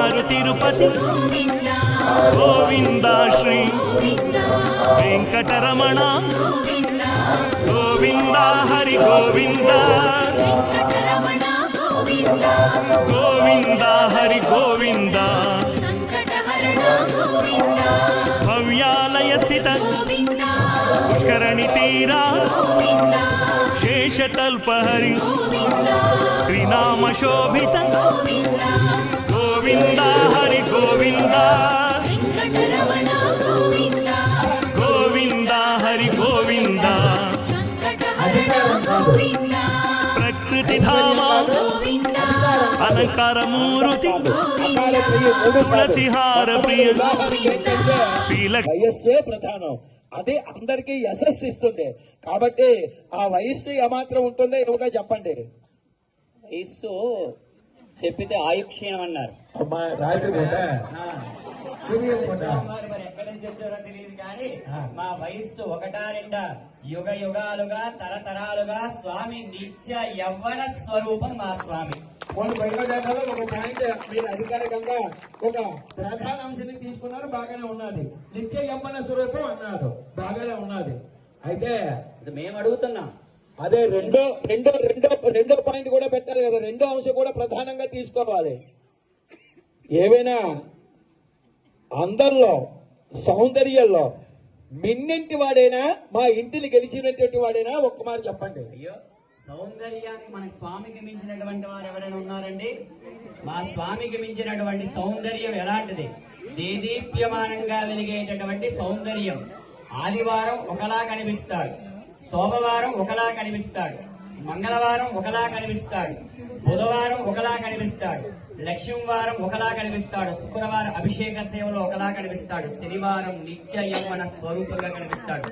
బంగారు తిరుపతి గోవింద శ్రీ వెంకటరమణ గోవింద హరి గోవింద గోవింద హరి గోవింద భవ్యాలయ స్థిత పుష్కరణి తీరా శేషతల్పహరి త్రినామ శోభిత గోవింద హరి గోవింద గోవింద హరి గోవింద ప్రకృతి ధామ అలంకార మూర్తి తులసిహార ప్రియ వయస్సే ప్రధానం. అదే అందరికీ యశస్సు ఇస్తుంది. కాబట్టి ఆ వయస్సు ఏమాత్రం ఉంటుందో ఏమోగా చెప్పండి. వయస్సు చెప్పితే ఆయుక్షీణం అన్నారు. ఎక్కడి నుంచి వచ్చారో తెలియదు కానీ మా వయస్సు ఒకటా రెండా యుగ యుగాలుగా తరతరాలుగా స్వామి నిత్య యవ్వన స్వరూపం మా స్వామి. ఒక పాయింట్ మీరు అధికారికంగా ఒక ప్రధాన అంశాన్ని తీసుకున్నారు, బాగానే ఉన్నది. నిత్య యవ్వన స్వరూపం అన్నారు, బాగానే ఉన్నది. అయితే మేము అడుగుతున్నాం, అదే రెండో రెండో రెండో రెండో పాయింట్ కూడా పెట్టారు కదా, రెండో అంశం కూడా ప్రధానంగా తీసుకోవాలి. ఏవైనా అందరిలో సౌందర్యంలో మిన్నింటి వాడైనా, మా ఇంటిని గెలిచినటువంటి వాడైనా ఒక్క మాట చెప్పండి. అయ్యో, సౌందర్యానికి మన స్వామికి మించినటువంటి వారు ఎవరైనా ఉన్నారండి? మా స్వామికి మించినటువంటి సౌందర్యం ఎలాంటిది? దేదీప్యమానంగా వెలిగేటటువంటి సౌందర్యం. ఆదివారం ఒకలా కనిపిస్తాడు, సోమవారం ఒకలా కనిపిస్తాడు, మంగళవారం ఒకలా కనిపిస్తాడు, బుధవారం ఒకలా కనిపిస్తాడు, లక్ష్మీవారం ఒకలా కనిపిస్తాడు, శుక్రవారం అభిషేక సేవలో ఒకలా కనిపిస్తాడు, శనివారం నిత్య యవ్వన స్వరూపంగా కనిపిస్తాడు.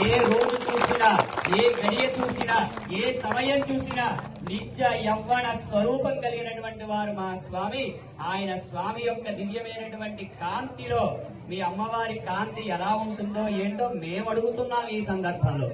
ఏ రోజు చూసినా, ఏ గడియ చూసినా, ఏ సమయం చూసినా నిత్య యవ్వన స్వరూపం కలిగినటువంటి వారు మా స్వామి. ఆయన స్వామి యొక్క దివ్యమైనటువంటి కాంతిలో మీ అమ్మవారి కాంతి ఎలా ఉంటుందో ఏంటో మేము అడుగుతున్నాం ఈ సందర్భంలో.